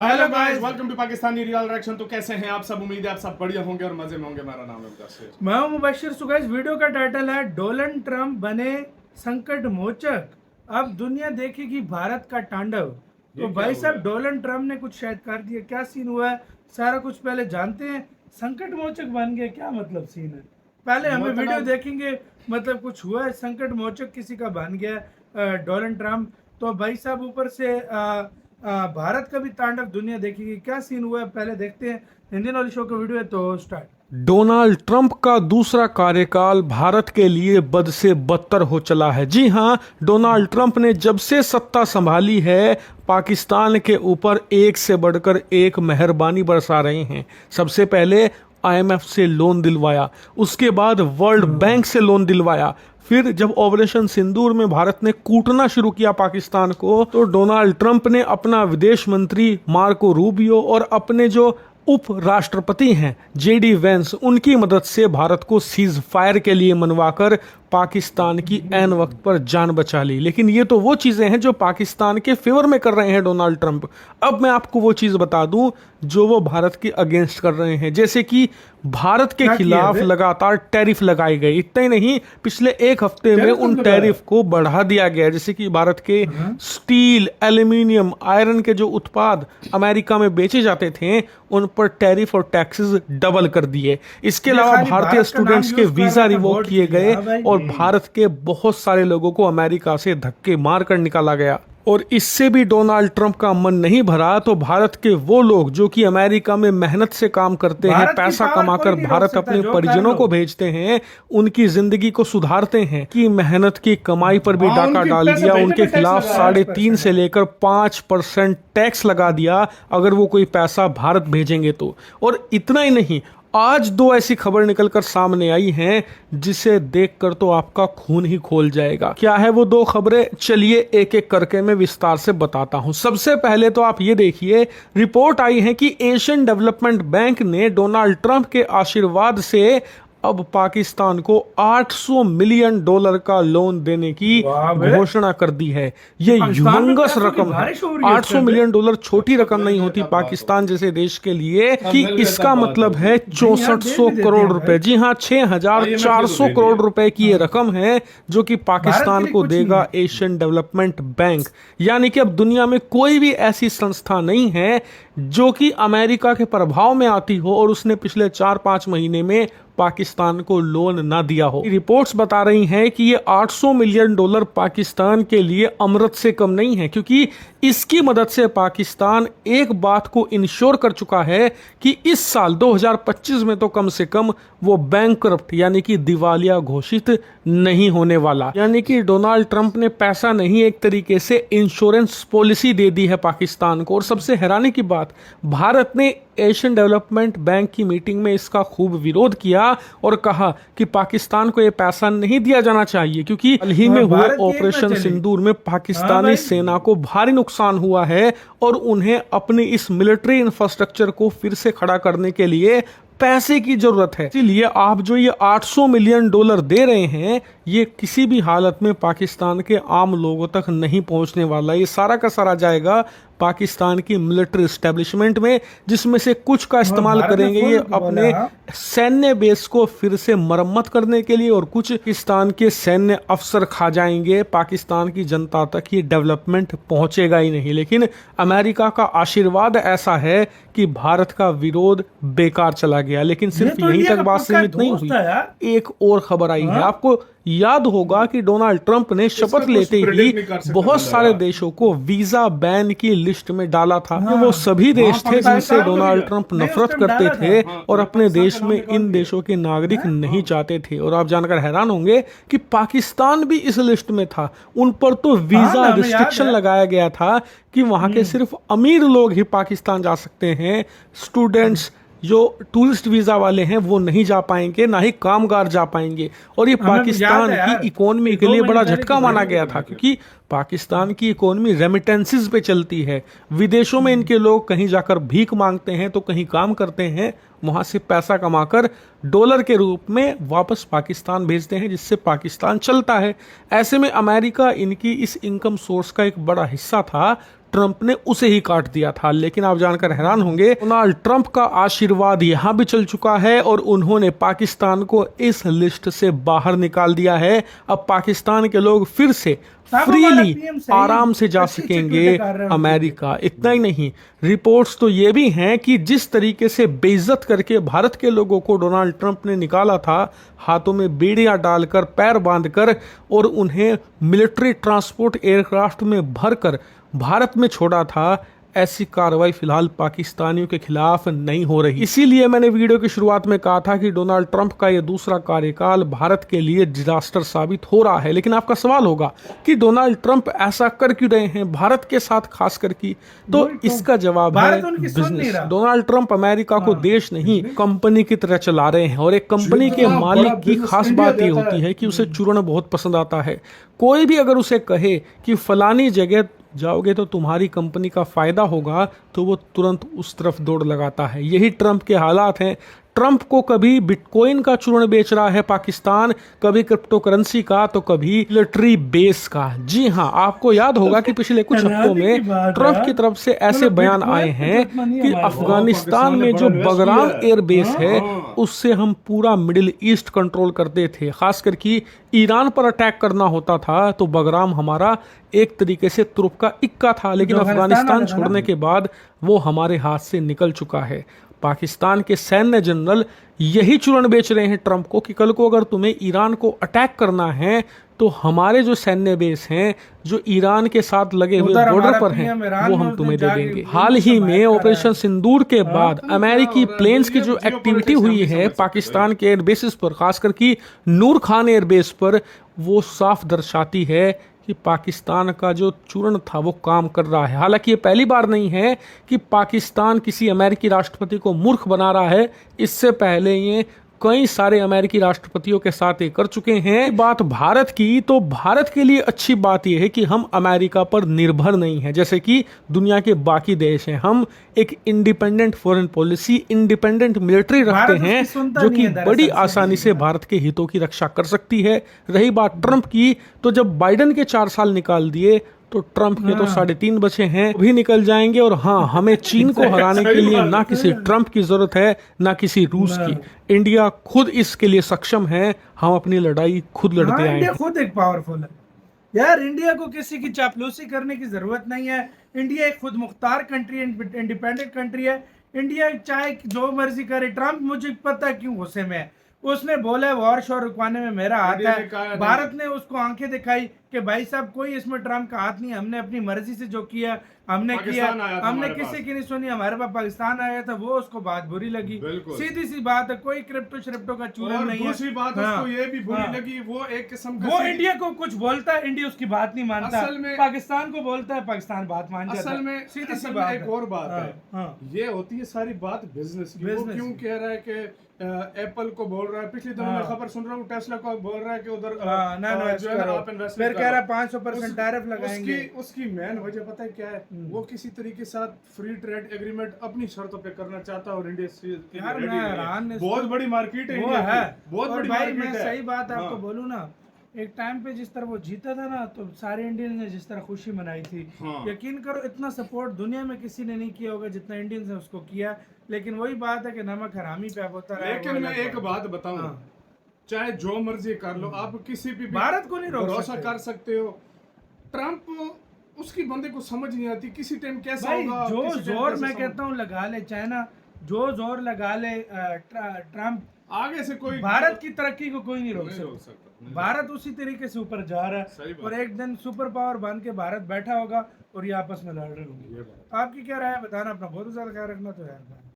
Hello guys, welcome to Pakistani real reaction. तो कैसे हैं आप सब? उम्मीद है आप सब बढ़िया होंगे और मजे में होंगे। मेरा नाम है मुदस्सिर। मैं हूं मुबशिर। सो गाइस, वीडियो का टाइटल है डोनाल्ड ट्रंप बने संकट मोचक, अब दुनिया देखेगी भारत का तांडव। तो भाई साहब, डोनाल्ड ट्रंप ने कुछ शायद कर दिया। क्या सीन हुआ है सारा कुछ पहले जानते हैं। संकट मोचक बन गए, क्या मतलब सीन है? पहले हमें वीडियो देखेंगे, मतलब कुछ हुआ है। संकट मोचक किसी का बन गया डोनाल्ड ट्रंप। तो भाई साहब, ऊपर से भारत का भी तांडव दुनिया देखेगी। क्या सीन हुआ है पहले देखते हैं। हिंदी नॉलेज शो का वीडियो है, तो स्टार्ट। डोनाल्ड ट्रंप का दूसरा कार्यकाल भारत के लिए बद से बदतर हो चला है। जी हां, डोनाल्ड ट्रंप ने जब से सत्ता संभाली है, पाकिस्तान के ऊपर एक से बढ़कर एक मेहरबानी बरसा रहे हैं। सबसे पहले आईएमएफ से लोन दिलवाया, उसके बाद वर्ल्ड बैंक से लोन दिलवाया। फिर जब ऑपरेशन सिंदूर में भारत ने कूटना शुरू किया पाकिस्तान को, तो डोनाल्ड ट्रंप ने अपना विदेश मंत्री मार्को रूबियो और अपने जो उप राष्ट्रपति हैं जेडी वेंस, उनकी मदद से भारत को सीज फायर के लिए मनवाकर पाकिस्तान की ऐन वक्त पर जान बचा ली। लेकिन ये तो वो चीजें हैं जो पाकिस्तान के फेवर में कर रहे हैं डोनाल्ड ट्रंप। अब मैं आपको वो चीज बता दूं जो वो भारत के अगेंस्ट कर रहे हैं, जैसे कि भारत के खिलाफ लगातार टैरिफ लगाए गए। इतना ही नहीं, पिछले एक हफ्ते में उन टैरिफ को बढ़ा दिया गया। जैसे कि भारत के स्टील, एल्यूमिनियम, आयरन के जो उत्पाद अमेरिका में बेचे जाते थे, उन पर टैरिफ और टैक्सेस डबल कर दिए। इसके अलावा भारतीय स्टूडेंट्स के वीजा रिवोक किए गए और भारत के बहुत सारे लोगों को अमेरिका से धक्के मारकर निकाला गया। और इससे भी डोनाल्ड ट्रंप का मन नहीं भरा, तो भारत के वो लोग जो कि अमेरिका में मेहनत से काम करते हैं, पैसा कमाकर भारत अपने परिजनों को भेजते हैं, उनकी जिंदगी को सुधारते हैं, कि मेहनत की कमाई पर भी डाका डाल दिया। उनके खिलाफ 3.5 से लेकर 5% टैक्स लगा दिया अगर वो कोई पैसा भारत भेजेंगे तो। और इतना ही नहीं, आज दो ऐसी खबर निकलकर सामने आई हैं जिसे देखकर तो आपका खून ही खोल जाएगा। क्या है वो दो खबरें? चलिए एक एक करके मैं विस्तार से बताता हूं। सबसे पहले तो आप ये देखिए, रिपोर्ट आई है कि एशियन डेवलपमेंट बैंक ने डोनाल्ड ट्रंप के आशीर्वाद से अब पाकिस्तान को $800 मिलियन का लोन देने की घोषणा कर दी है। ये ह्यूमंगस रकम है। $800 मिलियन छोटी रकम नहीं होती पाकिस्तान जैसे देश के लिए, कि इसका मतलब है 6400 करोड़ रुपए। जी हाँ, 6400 करोड़ रुपए की ये रकम है जो कि पाकिस्तान को देगा एशियन डेवलपमेंट बैंक। यानी कि अब दुनिया में कोई भी ऐसी संस्था नहीं है जो कि अमेरिका के प्रभाव में आती हो और उसने पिछले 4-5 महीने में पाकिस्तान को लोन ना दिया हो। रिपोर्ट्स बता रही हैं कि ये $800 मिलियन पाकिस्तान के लिए अमृत से कम नहीं है, क्योंकि इसकी मदद से पाकिस्तान एक बात को इंश्योर कर चुका है कि इस साल 2025 में तो कम से कम वो बैंकरप्ट यानी कि दिवालिया घोषित नहीं होने वाला। यानी कि डोनाल्ड ट्रंप ने पैसा नहीं, एक तरीके से इंश्योरेंस पॉलिसी दे दी है पाकिस्तान को। और सबसे हैरानी की बात, भारत ने एशियन डेवलपमेंट बैंक की मीटिंग में इसका खूब विरोध किया और कहा कि पाकिस्तान को यह पैसा नहीं दिया जाना चाहिए, क्योंकि हाल ही में हुए ऑपरेशन सिंदूर में पाकिस्तानी सेना को भारी नुकसान हुआ है और उन्हें अपनी इस मिलिट्री इंफ्रास्ट्रक्चर को फिर से खड़ा करने के लिए पैसे की जरूरत है। इसलिए आप जो ये $800 मिलियन दे रहे हैं, ये किसी भी हालत में पाकिस्तान के आम लोगों तक नहीं पहुंचने वाला। ये सारा का सारा जाएगा पाकिस्तान की मिलिट्री एस्टेब्लिशमेंट में, जिसमें से कुछ का इस्तेमाल करेंगे ये अपने सैन्य बेस को फिर से मरम्मत करने के लिए, और कुछ पाकिस्तान के सैन्य अफसर खा जाएंगे। पाकिस्तान की जनता तक ये डेवलपमेंट पहुंचेगा ही नहीं। लेकिन अमेरिका का आशीर्वाद ऐसा है कि भारत का विरोध बेकार चला गया। लेकिन सिर्फ यहीं तक बात सीमित नहीं हुई, एक और खबर आई है। आपको याद होगा कि डोनाल्ड ट्रंप ने शपथ लेते ही बहुत सारे देशों को वीजा बैन की लिस्ट में डाला था। वो सभी देश थे जिनसे डोनाल्ड ट्रंप नफरत करते थे और अपने देश में इन देशों के नागरिक नहीं चाहते थे। और आप जानकर हैरान होंगे कि पाकिस्तान भी इस लिस्ट में था। उन पर तो वीजा रिस्ट्रिक्शन लगाया गया था कि वहां के सिर्फ अमीर लोग ही पाकिस्तान जा सकते हैं। स्टूडेंट्स, जो टूरिस्ट वीजा वाले हैं, वो नहीं जा पाएंगे, ना ही कामगार जा पाएंगे। और ये पाकिस्तान की इकोनॉमी के लिए बड़ा झटका माना गया था, क्योंकि पाकिस्तान की इकोनॉमी रेमिटेंसेस पे चलती है। विदेशों में इनके लोग कहीं जाकर भीख मांगते हैं तो कहीं काम करते हैं, वहां से पैसा कमाकर डॉलर के रूप में वापस पाकिस्तान भेजते हैं, जिससे पाकिस्तान चलता है। ऐसे में अमेरिका इनकी इस इनकम सोर्स का एक बड़ा हिस्सा था। ट्रंप ने उसे ही काट दिया था। लेकिन आप जानकर हैरान होंगे, डोनाल्ड ट्रंप का आशीर्वाद यहां भी चल चुका है और उन्होंने पाकिस्तान को इस लिस्ट से बाहर निकाल दिया है। अब पाकिस्तान के लोग फिर से फ्रीली आराम से जा सकेंगे अमेरिका। इतना ही नहीं, रिपोर्ट्स तो ये भी हैं कि जिस तरीके से बेइज्जत करके भारत के लोगों को डोनाल्ड ट्रंप ने निकाला था, हाथों में बेड़ियां डालकर, पैर बांधकर और उन्हें मिलिट्री ट्रांसपोर्ट एयरक्राफ्ट में भरकर भारत में छोड़ा था, ऐसी कार्रवाई फिलहाल पाकिस्तानियों के खिलाफ नहीं हो रही। इसीलिए मैंने वीडियो की शुरुआत में कहा था कि डोनाल्ड ट्रंप का यह दूसरा कार्यकाल भारत के लिए डिजास्टर साबित हो रहा है। लेकिन आपका सवाल होगा कि डोनाल्ड ट्रंप ऐसा कर क्यों रहे हैं भारत के साथ, खासकर की, तो इसका जवाब है बिजनेस। डोनाल्ड ट्रंप अमेरिका को देश नहीं कंपनी की तरह चला रहे हैं और एक कंपनी के मालिक की खास बात यह होती है कि उसे चूर्ण बहुत पसंद आता है। कोई भी अगर उसे कहे कि फलानी जगह जाओगे तो तुम्हारी कंपनी का फायदा होगा, तो वो तुरंत उस तरफ दौड़ लगाता है। यही ट्रंप के हालात हैं। ट्रंप को कभी बिटकॉइन का चूर्ण बेच रहा है पाकिस्तान, कभी क्रिप्टो करेंसी का, तो कभी मिलिट्री बेस का। जी हां, आपको याद होगा कि पिछले कुछ हफ्तों में ट्रंप की तरफ से ऐसे बयान आए हैं कि अफगानिस्तान में जो बगराम एयर बेस है उससे हम पूरा मिडिल ईस्ट कंट्रोल करते थे। खासकर कि ईरान पर अटैक करना होता था तो बगराम हमारा एक तरीके से तुर्क का इक्का था, लेकिन अफगानिस्तान छोड़ने के बाद वो हमारे हाथ से निकल चुका है। पाकिस्तान के सैन्य जनरल यही चूर्ण बेच रहे हैं ट्रंप को कि कल को अगर तुम्हें ईरान को अटैक करना है तो हमारे जो सैन्य बेस हैं जो ईरान के साथ लगे हुए बॉर्डर पर हैं वो हम तुम्हें दे देंगे। हाल ही में ऑपरेशन सिंदूर के बाद अमेरिकी प्लेन्स की जो एक्टिविटी हुई है पाकिस्तान के एयरबेसेस पर, खासकर की नूर खान एयरबेस पर, वो साफ दर्शाती है कि पाकिस्तान का जो चूर्ण था वो काम कर रहा है। हालांकि ये पहली बार नहीं है कि पाकिस्तान किसी अमेरिकी राष्ट्रपति को मूर्ख बना रहा है। इससे पहले ये कई सारे अमेरिकी राष्ट्रपतियों के साथ ये कर चुके हैं। बात भारत की, तो भारत के लिए अच्छी बात यह है कि हम अमेरिका पर निर्भर नहीं हैं जैसे कि दुनिया के बाकी देश हैं। हम एक independent foreign policy, independent military रखते हैं जो कि बड़ी आसानी से भारत के हितों की रक्षा कर सकती है। रही बात ट्रंप की, तो जब बाइडेन के 4 साल निकाल दिए तो ट्रंप के तो 3.5 बचे हैं, भी निकल जाएंगे। और हाँ, हमें चीन को हराने के लिए ना किसी ट्रंप की जरूरत है ना किसी रूस की। इंडिया खुद इसके लिए सक्षम है। हम अपनी लड़ाई खुद लड़ते आए हैं। इंडिया खुद एक पावरफुल है यार। इंडिया को किसी की चापलूसी करने की जरूरत नहीं है। इंडिया एक खुद मुख्तार कंट्री, इंडिपेंडेंट कंट्री है। इंडिया चाहे जो मर्जी करे। ट्रंप मुझे पता है क्यों गुस्से में है। उसने बोला वॉर शोर रुकवाने में मेरा हाथ है। भारत ने उसको आंखें दिखाई कि भाई साहब कोई इसमें ट्रंप का हाथ नहीं, हमने अपनी मर्जी से जो किया हमने किया, हमने किसी की नहीं सुनी। हमारे पास पाकिस्तान आया था, वो उसको बात बुरी लगी। सीधी सी बात है, कोई क्रिप्टो श्रिप्टो का चूरन नहीं है। दूसरी बात उसको ये भी बुरी लगी, वो एक किस्म का वो इंडिया को कुछ बोलता है, इंडिया उसकी बात नहीं मानता। पाकिस्तान को बोलता है, पाकिस्तान बात मान जाता है। असल में सीधी सी बात। एक और बात है, ये होती है सारी बात बिजनेस की। वो क्यों कह रहा है कि एप्पल को बोल रहा है, पिछले दिनों में खबर सुन रहा हूँ टेस्ला को बोल रहा है कि उधर जो है आप इन्वेस्ट फिर कह रहा है 500% टैरिफ लगाएंगे। उसकी मेन वजह पता है क्या है? वो किसी तरीके के साथ फ्री ट्रेड एग्रीमेंट अपनी शर्तों पे करना चाहता है और इंडिया बहुत बड़ी मार्केट है, बहुत बड़ी मार्केट है। सही बात आपको बोलूं ना, एक टाइम पे जिस तरह वो जीता था ना तो सारे इंडियंस ने जिस तरह खुशी मनाई थी, यकीन करो इतना सपोर्ट दुनिया में किसी ने नहीं किया होगा जितना इंडियंस ने उसको किया। लेकिन वही बात है कि नमक हरामी पे होता है। लेकिन मैं एक बात बताऊं, चाहे जो मर्जी कर लो, आप किसी भी भारत को नहीं भरोसा कर सकते हो। ट्रंप उसकी बंदे को समझ नहीं आती किसी टाइम कैसा होगा। जो जोर मैं कहता हूँ लगा ले चाइना, जो जोर लगा ले ट्रंप, आगे से कोई भारत की तरक्की को कोई नहीं रोक सकता। भारत उसी तरीके से ऊपर जा रहा है और एक दिन सुपर पावर बन के भारत बैठा होगा और ये आपस में लड़ रहे होंगे। आपकी क्या राय है बताना, अपना बहुत ज्यादा ख्याल रखना। तो यार